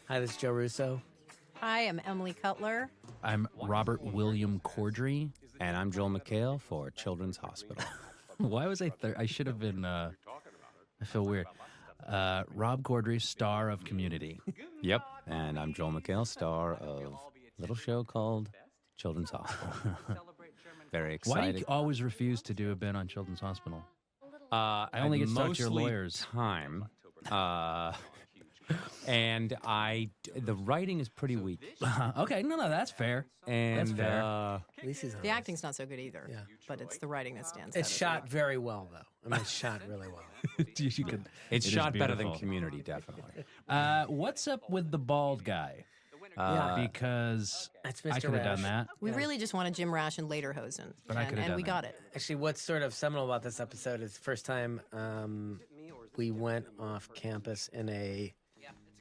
Hi, this is Joe Russo. Hi, I'm Emily Cutler. I'm Robert William Cordry. And I'm Joel McHale for Children's Hospital. Why was I should have been, I feel weird. Rob Cordry, star of Community. Yep. And I'm Joel McHale, star of a little show called Children's Hospital. Very excited. Why do you always refuse to do a bit on Children's Hospital? I only get to talk to your lawyers. Time. And the writing is pretty weak. Okay, no, that's fair. And That's fair. At least he's The acting's not so good either. Yeah. But it's the writing that stands out. It's shot very well, though. I mean, it's shot really well. You could, it's it is shot better than beautiful. Community, definitely. What's up with the bald guy? Because That's I Mr. could have done Rash. that. We really just wanted Jim Rash and Lederhosen. But I could've and done we that. got it. Actually, what's sort of seminal about this episode is the first time we went off campus in a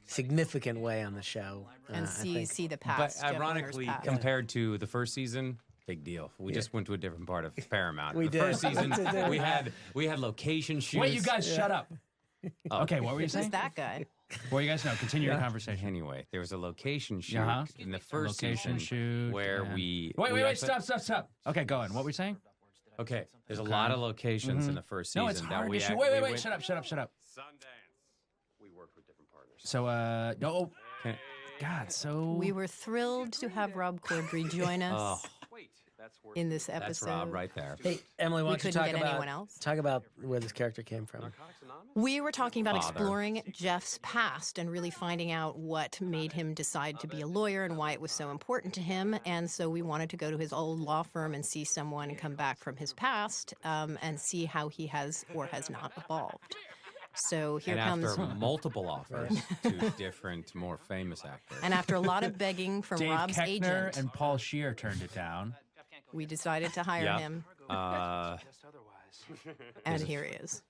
significant way on the show. And I think. see the But past. Jeff ironically, Warner's past. compared to the first season, big deal. We just went to a different part of Paramount. We the did. first season, we had location shoots. Wait, you guys, shut up. Okay, what were you Who's saying? that guy? Well, you guys know. Continue your conversation. Anyway, there was a location shoot Uh-huh. in the first Location season shoot. where and- we Wait, actually- stop. Okay, go on. What were you saying? Okay, there's a lot of locations in the first season No, it's that hard we to shoot. act- Wait, we wait, went- shut up. Sundance. We worked with different partners. So, no, Okay. God, so... We were thrilled to have Rob Cordry join us Wait, that's where in this That's episode. Rob right there. Hey, Emily, why We don't you couldn't talk get about anyone else. where this character came from? Narcotics Anonymous? We were talking about Father. exploring Jeff's past and really finding out what made him decide to be a lawyer and why it was so important to him. And so we wanted to go to his old law firm and see someone come back from his past and see how he has or has not evolved. So here And comes, after multiple offers to different, more famous actors. and after a lot of begging from Dave Rob's Koechner agent, and Paul Scheer turned it down. we decided to hire Yeah. him. Just otherwise. And here he is.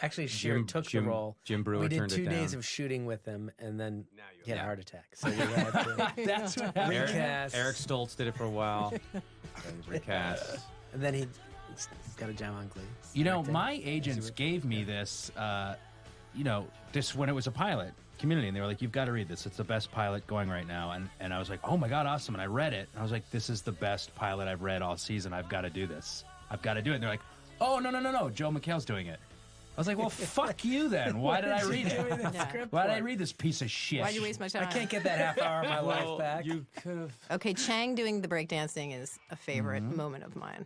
Actually, Sheer took the role. Jim Brewer we did turned it 2 days down. of shooting with him, and then he had a heart attack. So we had to That's what happened. recast. Eric Stoltz did it for a while. Then recast. And then he got a job on Glee. You know, my agents gave me this, this when it was a pilot, Community, and they were like, you've got to read this. It's the best pilot going right now. And I was like, oh my God, awesome. And I read it. And I was like, this is the best pilot I've read all season. I've got to do this. I've got to do it. And they're like, oh, no. Joe McHale's doing it. I was like, well, fuck you then. Why did I read it? Yeah. Why did I read this piece of shit? Why'd you waste my time? I can't get that half hour of my life back. You could have. Okay, Chang doing the breakdancing is a favorite moment of mine.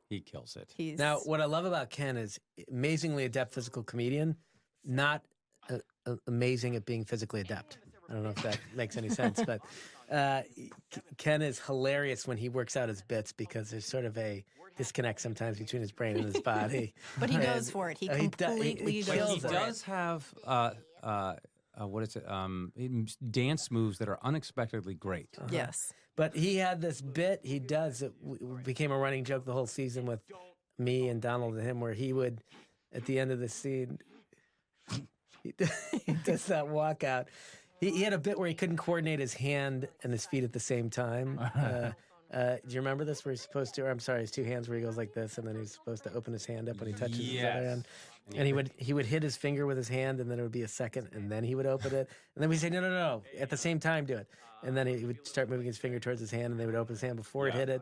He kills it. He's Now, what I love about Ken is amazingly adept physical comedian, not amazing at being physically adept. I don't know if that makes any sense, but Ken is hilarious when he works out his bits because there's sort of a disconnect sometimes between his brain and his body. But he goes for it. He completely he goes kills He for it. does have what is it? Dance moves that are unexpectedly great. Yes. But he had this bit he does that became a running joke the whole season with me and Donald and him, where he would, at the end of the scene, he does that walkout. He had a bit where he couldn't coordinate his hand and his feet at the same time. Do you remember this? Where he's supposed to, or I'm sorry, his two hands where he goes like this, and then he's supposed to open his hand up when he touches his other hand. And he would hit his finger with his hand, and then it would be a second, and then he would open it. And then we say, no, at the same time, do it. And then he would start moving his finger towards his hand, and they would open his hand before it hit it.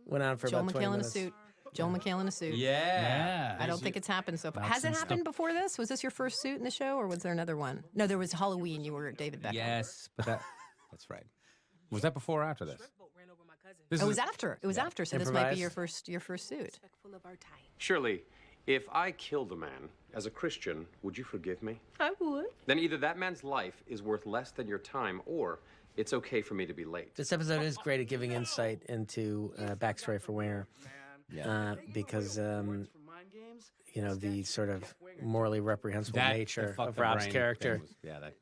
Went on for Joel about 20 McHale in a minutes. suit. Joel McHale in a suit. Yeah. I don't think it's happened so far. That's Has it some happened stuff. before this? Was this your first suit in the show, or was there another one? No, there was Halloween. You were David Beckham. Yes, but that's right. Was that before or after this? This It is- was after. It was after. So this might be Improvised. your first suit. Shirley, if I killed a man as a Christian, would you forgive me? I would. Then either that man's life is worth less than your time, or it's okay for me to be late. This episode is great at giving insight into backstory for Winger. Because the sort of morally reprehensible nature fuck of the Rob's brain character thing was-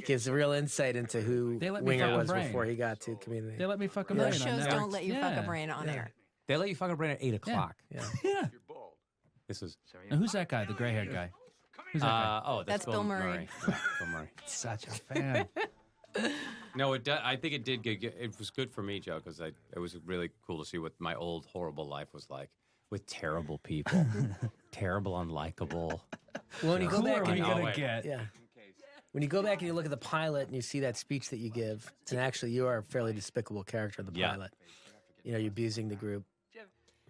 gives a real insight into who They let me Winger fuck a was brain. before he got to Community. They let me fuck a Most brain on shows Netflix. don't let you fuck Yeah. a brain on air. They let you fuck a brain at 8 o'clock. Yeah. You're bald. This is Now, who's that guy? The gray-haired guy. Who's that guy? That's Bill Murray. Yeah, Bill Murray. Such a fan. No, I think it did. It was good for me, Joe, because it was really cool to see what my old horrible life was like with terrible people, terrible, unlikable. Well, when you go back Who are and we you gonna wait. get? yeah. when you go back and you look at the pilot and you see that speech that you give, and actually you are a fairly despicable character in the pilot. You know, you're abusing the group.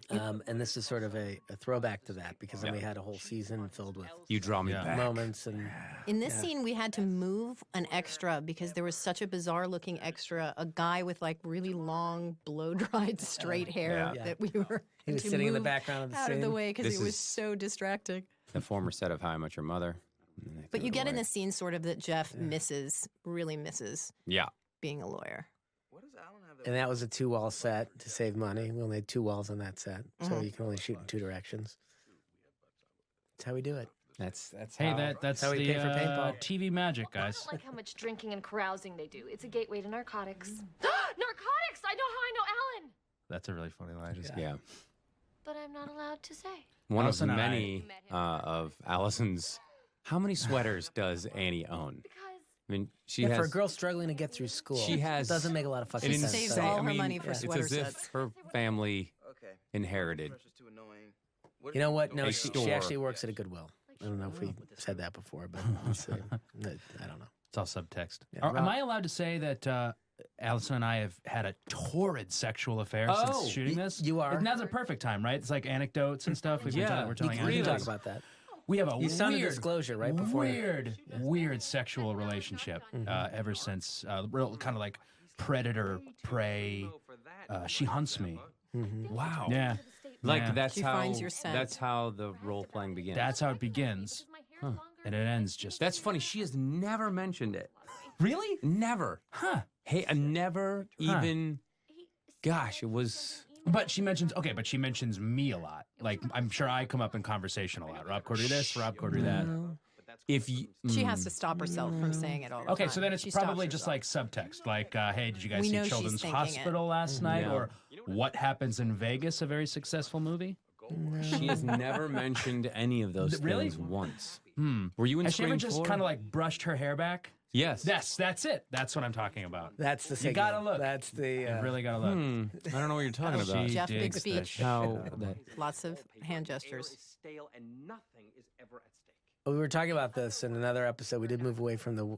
And this is sort of a throwback to that because then we had a whole season filled with You draw me back. moments. And In this scene, we had to move an extra because there was such a bizarre-looking extra, a guy with like really long, blow-dried, straight hair that we were. he was to sitting in the move background of the out scene. of the way because This it was is- so distracting. The former set of How I Met Your Mother. But you get in the scene sort of that Jeff really misses Yeah. being a lawyer. And that was a 2-wall set to save money. We only had 2 walls on that set, so you can only shoot in 2 directions. That's how we do it. That's Hey, how, that's how we the pay for paintball. TV magic, I guys. don't like how much drinking and carousing they do. It's a gateway to narcotics. Narcotics! I know how I know Alan! That's a really funny line. Yeah. But I'm not allowed to say. One Allison of and I- many of Allison's. How many sweaters does Annie own? Because I mean, she Yeah, has. for a girl struggling to get through school, She has- it doesn't make a lot of fucking an sense. saves insane- all I her mean, money for it's sweater as if sets. her family inherited. You know what? No, A she store. actually works at a Goodwill. I don't know if we said that before, but it's, I don't know. It's all subtext. Yeah, Am I allowed to say that Allison and I have had a torrid sexual affair since shooting this? you are. And now's a perfect time, right? It's like anecdotes and stuff. We're telling We can talk anecdotes. about that. We have a You signed a weird, disclosure right before. weird sexual relationship ever since real kind of like predator prey. She hunts me. Wow. Yeah, Like Yeah. that's She how. finds your scent. That's how the role playing begins. that's how it begins, and it ends just. That's funny. She has never mentioned it. really, Never. huh? Hey, I never even. Gosh, it was. But she mentions but she mentions me a lot. Like I'm sure I come up in conversation a lot. Rob Corddry this, Rob Corddry that. If you. She has to stop herself from saying it all the Okay, time. so then it's She stops probably just herself. like subtext, like, "Hey, did you guys We know see she's Children's thinking it. Hospital last night?" Yeah. Or "What Happens in Vegas?" A very successful movie. She has never mentioned any of those Really? things once. Were you in Has she ever Scream just 4? kind of like brushed her hair back? Yes. Yes, that's it. That's what I'm talking about. That's the You signal. gotta look. That's the. You really gotta look. I don't know what you're talking about. She Jeff, big digs the speech. shit How out of that. Lots of hand gestures. Stale and nothing is ever at stake. We were talking about this in another episode. We did move away from the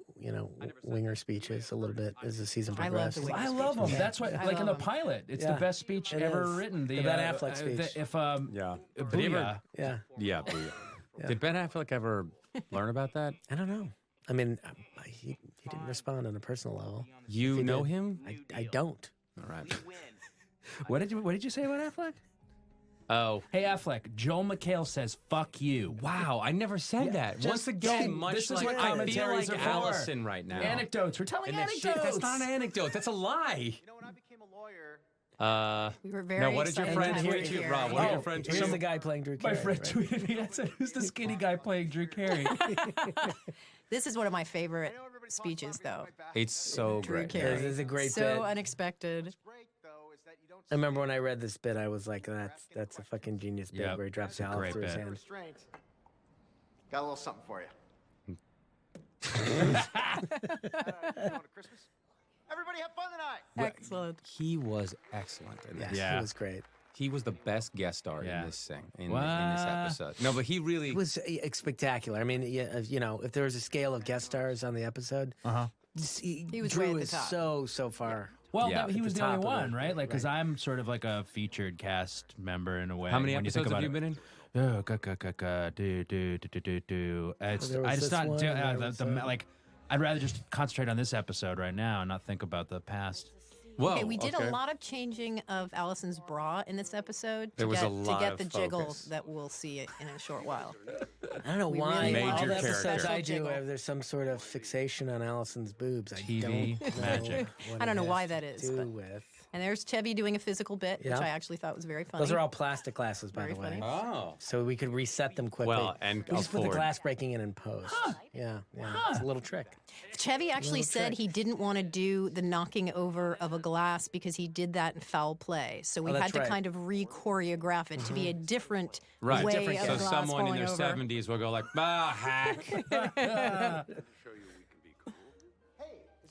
winger speeches a little bit as the season I love progressed. the winger I love them. speeches. That's what, I like in the love 'em. pilot, it's Yeah, the best speech it ever is. written. The Ben Affleck speech. If Yeah. Booyah. Yeah, Yeah. Booyah. Did Ben Affleck ever learn about that? I don't know. I mean, he didn't respond on a personal level. You He know did. him? I don't. All right. What did you say about Affleck? Oh. Hey Affleck, Joel McHale says "fuck you." Wow, I never said that. just Once again, don't. much This is like what I feel commentaries like are for. Allison right now. Anecdotes. We're telling And that anecdotes. shit, that's not an anecdote. That's a lie. You know, when I became a lawyer, We were very Now, what did your excited friend to tweet you, hear. Rob? What did your friend Here's tweet? the guy playing Drew My Carey, friend right? tweeted me and said, "Who's the skinny guy playing Drew Carey?" This is one of my favorite speeches, though. It's so Drew great. Carey. This is a great so bit. unexpected. great though is that you don't. I remember when I read this bit, I was like, "That's a fucking genius bit Yep. where he drops the It's a olive great through his bit. hand." Restraint. Got a little something for you. Christmas. Everybody have fun tonight. Excellent. He was excellent in this. Yeah, it was great. He was the best guest star Yeah. in this in this episode. No, but he really It was spectacular. I mean, if there was a scale of guest stars on the episode, He was Drew way at the is top. so far. Well, Yeah. he At was the the only top of one, it. right? Like, because I'm sort of like a featured cast member in a way. How many when you think episodes have about you it. been in? Oh, do. It's, there was I just this not one, do, and there was, like. I'd rather just concentrate on this episode right now and not think about the past. Whoa. Okay, we did a lot of changing of Allison's bra in this episode There to was get, a lot to get of the jiggle focus. that we'll see in a short while. I don't know We why. really all Major the episodes character. I do, Jiggle. there's some sort of fixation on Allison's boobs. I TV don't know magic. what I don't it know has why to that is, do but- with. And there's Chevy doing a physical bit, Yeah. which I actually thought was very funny. Those are all plastic glasses, by Very the way. funny. Oh. So we could reset them quickly. Well, and we just put the afford. glass breaking in post. Yeah, it's a little trick. Chevy actually said he didn't want to do the knocking over of a glass because he did that in foul play. So we Oh, had that's to right. kind of re-choreograph it to be a different Right. way Different of So glass someone in falling their over. 70s will go like, hack.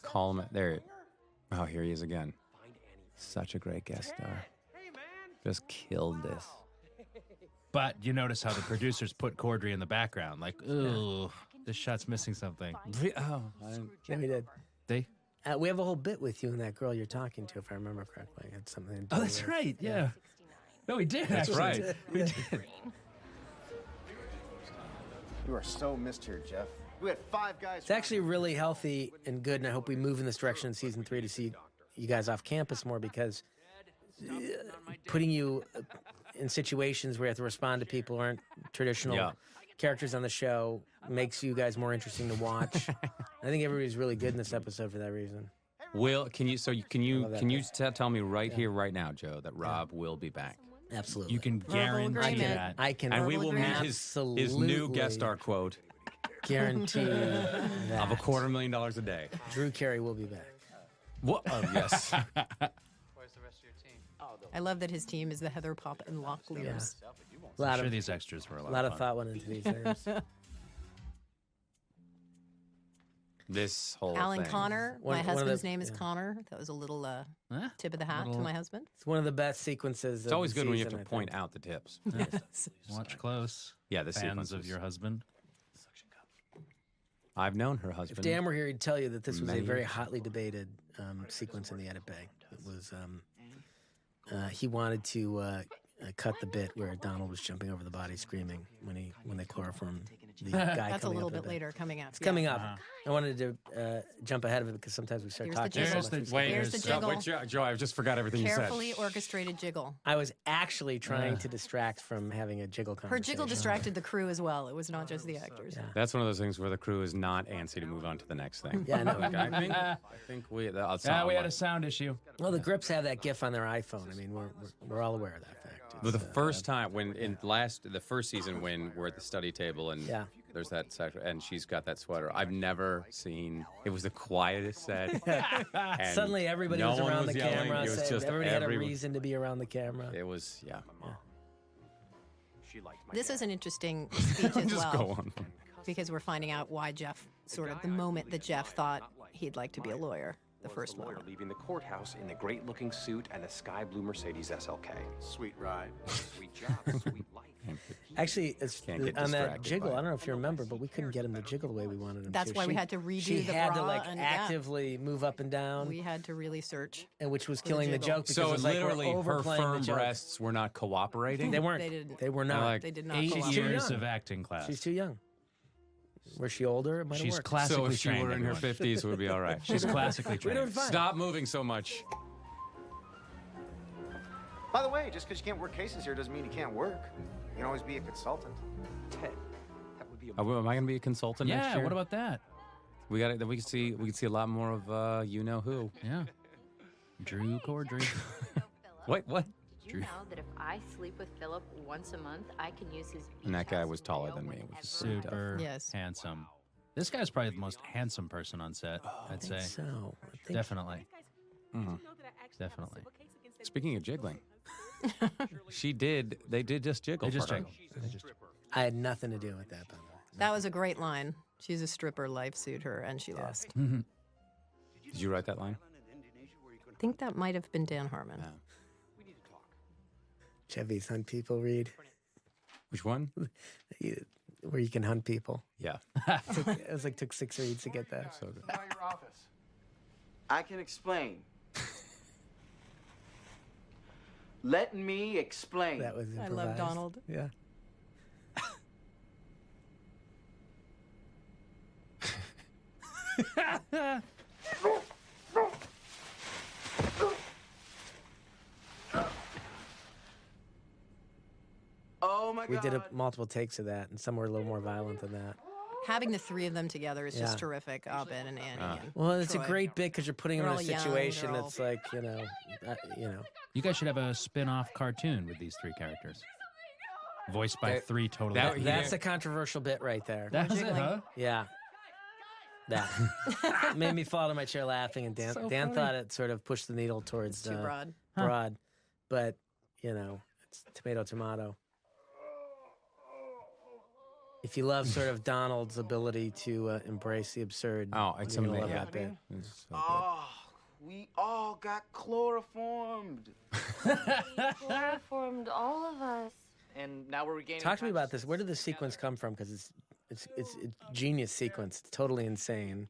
Call him. There. Oh, here he is again. Such a great guest star. Just killed this. But you notice how the producers put Corddry in the background, like, ooh. This shot's missing something. Oh, Yeah, we did. They? We have a whole bit with you and that girl you're talking to, if I remember correctly. It had something to do Oh, that's with- right. Yeah. No, we did. That's actually. right. We did. You are so missed here, Jeff. We had 5 guys. It's actually really healthy and good, and I hope we move in this direction in season 3 to see you guys off campus more, because putting you in situations where you have to respond to people who aren't traditional characters on the show makes you guys more interesting to watch. I think everybody's really good in this episode for that reason. Will, can you love that tell me right here, right now, Joe, that Rob will be back? Absolutely. You can guarantee agreement. that. I can And we will meet absolutely his new guest star quote guarantee that of $250,000 a day. Drew Carey will be back. What? Oh, yes. I love that his team is the Heather Pop and Locklears. A lot I'm sure of these extras were a lot, lot of of fun. thought went into these names. This whole Alan thing. Connor, One my of the- husband's name is yeah. Connor. That was a little Huh? tip of the hat to Little- my husband. It's one of the best sequences. It's always good when you have to point out the tips. Watch close. Yeah, the Fans sequences. of your husband. I've known her If husband. Dan were here, he'd tell you that this was a Many very years. hotly debated sequence in the edit bay. It was he wanted to cut the bit where Donald was jumping over the body screaming when they chloroformed the guy. That's a coming little up bit with it. later coming up. It's coming up. I wanted to jump ahead of it because sometimes we start Here's the talking. jiggle. so There's much the- we wait, skip. Here's the There's- jiggle. Wait, Joe, I just forgot everything Carefully you said. orchestrated jiggle. I was actually trying to distract from having a jiggle Her conversation. jiggle distracted the crew as well. It was not just the actors. That's one of those things where the crew is not antsy to move on to the next thing. Yeah, I know. Like, I think we. I'll Yeah, we had a sound issue. Well, the Grips have that GIF on their iPhone. I mean, we're all aware of that fact. But the It's, first time when the first season when we're at the study table and Yeah. there's that section and she's got that sweater, I've never seen. It was the quietest set. and suddenly everybody no was one around was the yelling. camera. It was so just everybody had a everyone- reason to be around the camera. It was This is an interesting speech as Just well, go on. because we're finding out why Jeff, sort of the moment that Jeff thought he'd like to be a lawyer, the first lawyer moment. leaving the courthouse in the great-looking suit and a sky blue Mercedes SLK. Sweet ride. Sweet job, sweet life. Actually, it's Can't get on that distracted jiggle. by I don't know if you remember, but we couldn't get him to jiggle the way we wanted him That's to. why we had to redo She the had to bra like and, yeah. actively move up and down, We had to really search. and which was killing the jiggle. joke because So it was like literally, we're her overplaying firm the joke. breasts were not cooperating. They weren't. They didn't. They were not. like, They did not 8 cooperate. years young. of acting class. She's too young. Was she older? It might have She's worked. classically So if she trained. were in her everyone. 50s, it would be all right. She's classically We're doing trained. fine. Stop moving so much. By the way, just because you can't work cases here doesn't mean you can't work. You can always be a consultant. Ted, that would be a Am I going to be a consultant next Yeah, year? what about that? We got it. We can see a lot more of you know who. Yeah. Drew Cordry. Wait, what? Did you know that if I sleep with Philip once a month, I can use his beach And that guy house was as a taller jail than me, whenever which is pretty tough. Super Yes. handsome. This guy's probably the most handsome person on set, I'd say. So I think Definitely. Definitely. Speaking of jiggling, they did just jiggle. They just for her. jiggle. They just- I had nothing to do with that, by the way. That was a great line. She's a stripper, life suit her, and she lost. Did you write that line? I think that might have been Dan Harmon. Yeah. Chevy's Hunt People read, Which one? where you can hunt people. Yeah. It was like took 6 reads to get that. So good. Your office. I can explain. Let me explain. That was I improvised. love Donald. Yeah. Oh my We God. did multiple takes of that, and some were a little more violent than that. Having the three of them together is just Yeah. terrific. Abed and Annie. and Well, it's Troy. a great bit because you're putting them They're in a all young, situation they're all- that's like, you know. You guys should have a spin-off cartoon with these 3 characters. Voiced by That- 3 totally that- different. That's a controversial bit right there. That's it, jiggling. huh? Yeah. That made me fall to my chair laughing, and Dan, So Dan funny. thought it sort of pushed the needle towards Too broad. broad, but it's tomato. If you love sort of Donald's ability to embrace the absurd, Oh, it's you're gonna love amazing. that bit. It's so good. Oh, we all got chloroformed. Chloroformed all of us. And now we're regaining Talk to me about this. Where did this sequence come from? Because it's It's a genius sequence. It's totally insane.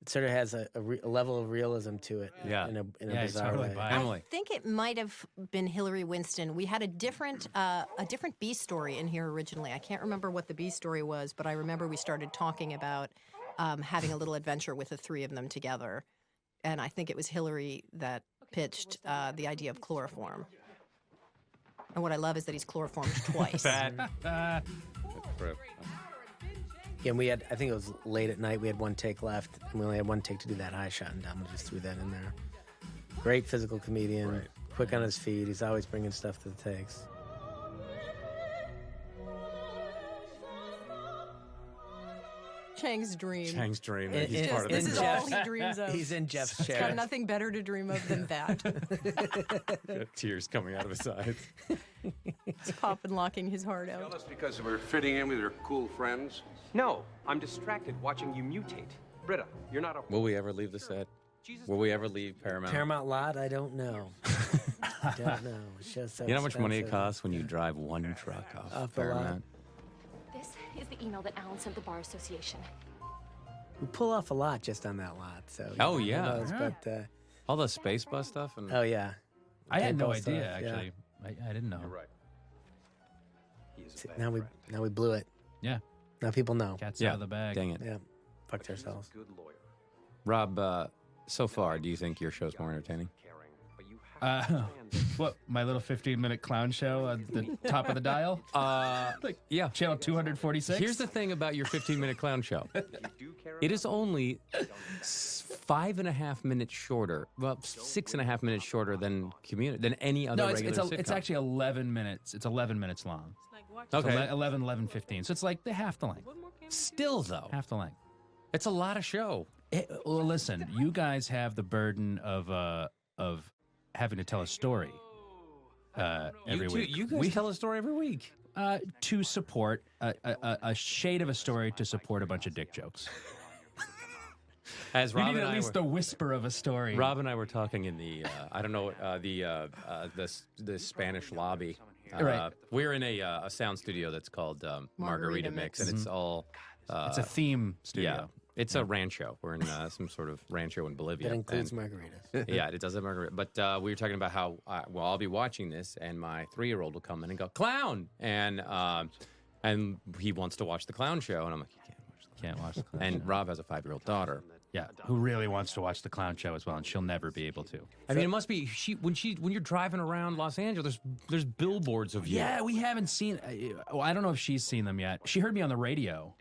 It sort of has a level of realism to it. Yeah. In a it's bizarre totally way. by it. Emily. I think it might have been Hillary Winston. We had a different B story in here originally. I can't remember what the B story was, but I remember we started talking about having a little adventure with the three of them together. And I think it was Hillary that pitched the idea of chloroform. And what I love is that he's chloroformed twice. Yeah, and we had, I think it was late at night, we had one take left, and we only had one take to do that high shot, and Dom just threw that in there. Great physical comedian, quick on his feet. He's always bringing stuff to the takes. Chang's dream. Chang's dream. In- He's in- part of This in is Jeff- all he dreams of. He's in Jeff's He's got chair. nothing better to dream of than that. Got tears coming out of his eyes. He's pop and locking his heart out. Jealous because we're fitting in with your cool friends? No, I'm distracted watching you mutate. Britta, you're not a... Will we ever leave the set? Will we ever leave Paramount? Paramount Lot? I don't know. I don't know. It's just so You know how much money it expensive. costs when you drive one truck off Off the lot. Paramount? This is the email that Alan sent the Bar Association. We pull off a lot just on that lot. So Oh, who yeah. knows, Yeah. But All the space bus stuff and oh yeah, I had no Paintball stuff, idea, yeah. actually. I didn't know. You're right. He is a See, bad now friend. we blew it. Yeah, Now people know. cat's yeah, out of the bag. dang it. Yeah, fucked He's a ourselves. good lawyer. Rob, so far, do you think your show's more entertaining? Caring, but you have to Uh, understand that what, my little 15-minute clown show on the top of the dial? Yeah. Channel 246? Here's the thing about your 15-minute clown show. you do care It is only 5.5 minutes shorter, well, 6.5 minutes shorter than any other No, regular sitcom. it's actually 11 minutes. It's 11 minutes long. Okay. It's 11:15. So it's like the half the length. Still, though, Half the length. it's a lot of show. Well, listen, you guys have the burden of having to tell a story every week. You guys tell a story every week. To support a shade of a story to support a bunch of dick jokes. As We Rob need and at I least were, a whisper of a story. Rob and I were talking in the I don't know the Spanish lobby. Right. We're in a sound studio that's called Margarita Mix, and it's all It's a theme studio. yeah. It's a rancho. We're in some sort of rancho in Bolivia. That includes and- margaritas. yeah, it does have margarita. But we were talking about how I'll be watching this, and my 3-year-old will come in and go clown, and he wants to watch the clown show, and I'm like, you can't watch the clown. Can't watch the clown And Rob has a 5-year-old daughter. Yeah, who really wants to watch the clown show as well, and she'll never be able to. I mean, it must be when you're driving around Los Angeles. There's billboards of you. Yeah, we haven't seen. Well, I don't know if she's seen them yet. She heard me on the radio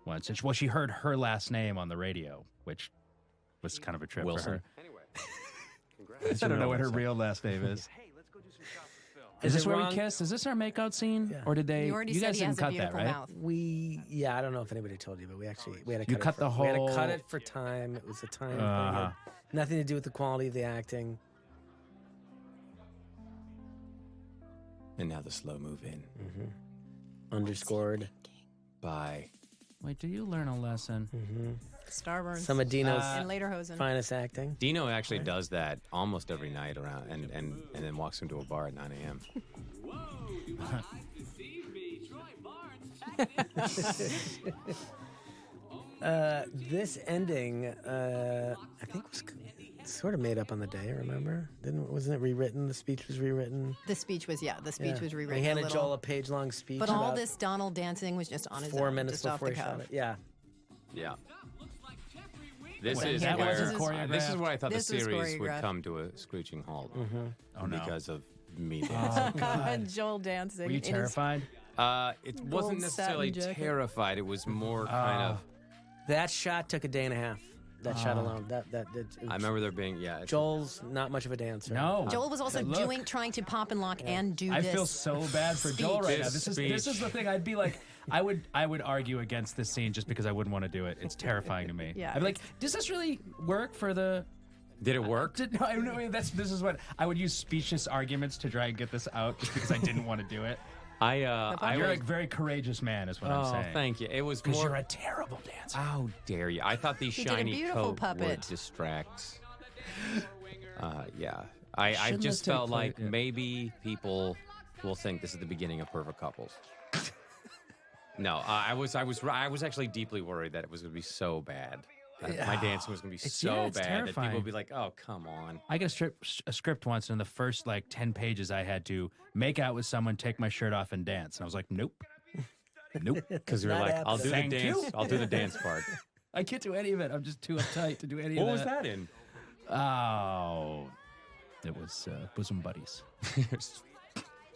once. And she heard her last name on the radio, which was kind of a trip Wilson. for her. Anyway, congrats. I don't know what her last name? real last name is. Hey, let's go do some shots of film. Is this it where wrong? we kiss? Is this our makeout scene, Yeah. or did they? You already guys said he didn't has a cut that, beautiful right? mouth. Yeah, I don't know if anybody told you, but we had to You cut cut it. the We had to whole- cut it for time. It was a time thing. It Uh-huh. had nothing to do with the quality of the acting. And now the slow move in Underscored. by Wait, do you learn a lesson? Starburns. Some of Dino's and Lederhosen. finest acting. Dino actually does that almost every night around, and then walks into a bar at 9 a.m. This ending, I think, was sort of made up on the day. Remember? Wasn't it rewritten? The speech was rewritten. The speech was Yeah. was rewritten. They handed a little. Joel a page-long speech. But all about this Donald dancing was just on his 4 own, minutes just off before the he shot cuff. it. Yeah. Yeah. This Wait, is that where wasn't choreographed? this is where I thought This the was series would choreographed. come to a screeching halt Oh no! because of me dancing. Joel dancing. Were you in his- terrified? It wasn't necessarily satin jacket. terrified. It was more kind of. That shot took a day and a half. That shot alone. I remember there being Joel's not much of a dancer. No. Joel was also Look, trying to pop and lock and do I this. feel so bad for Joel right now. This This speech. is the thing. I'd be like, I would argue against this scene just because I wouldn't want to do it. It's terrifying to me. Yeah, I'd be like, does this really work for the? Did it work? No, I mean, this is what I would use specious arguments to try and get this out just because I didn't want to do it. I You're was, a very courageous man, is what I'm oh, saying. thank you. It was Because more. you're a terrible dancer. How dare you? I thought the He did a shiny beautiful coat would puppet. distract. Yeah. I Shouldn't just this take felt like place- yeah. maybe people will think this is the beginning of Perfect Couples. No, I was actually deeply worried that it was going to be so bad. That my dancing was going to be so it's bad that terrifying. people would be like, "Oh, come on." I got a script once, and in the first 10 pages, I had to make out with someone, take my shirt off, and dance. And I was like, nope. Nope. Because you're Not like, "I'll do the Thank dance. you. I'll do the dance part." I can't do any of it. I'm just too uptight to do any of that. What was that in? Oh, it was Bosom Buddies.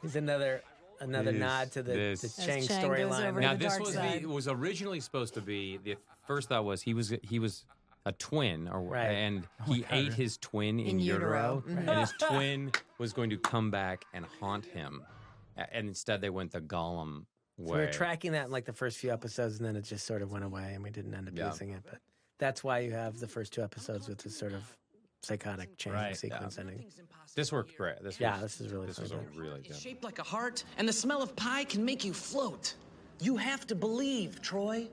He's another nod to the Chang Chang goes storyline. over Now the this dark side. was originally supposed to be the first thought was he was a twin, Right. and he ate his twin in utero, utero. and his twin was going to come back and haunt him, and instead they went the Gollum way. So we were tracking that in like the first few episodes, and then it just sort of went away, and we didn't end up using it. But that's why you have the first 2 episodes with this sort of psychotic Chang sequence ending. This worked great. This is really this fun. was really good. It's shaped like a heart, and the smell of pie can make you float. You have to believe, Troy.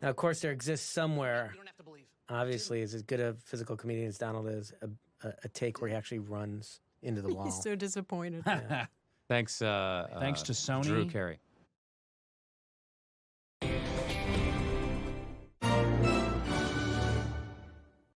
Now, of course, there exists somewhere, You don't have to believe. obviously, as good a physical comedian as Donald is, a take where he actually runs into the wall. He's so disappointed. Thanks. Thanks to Sony. Drew Carey.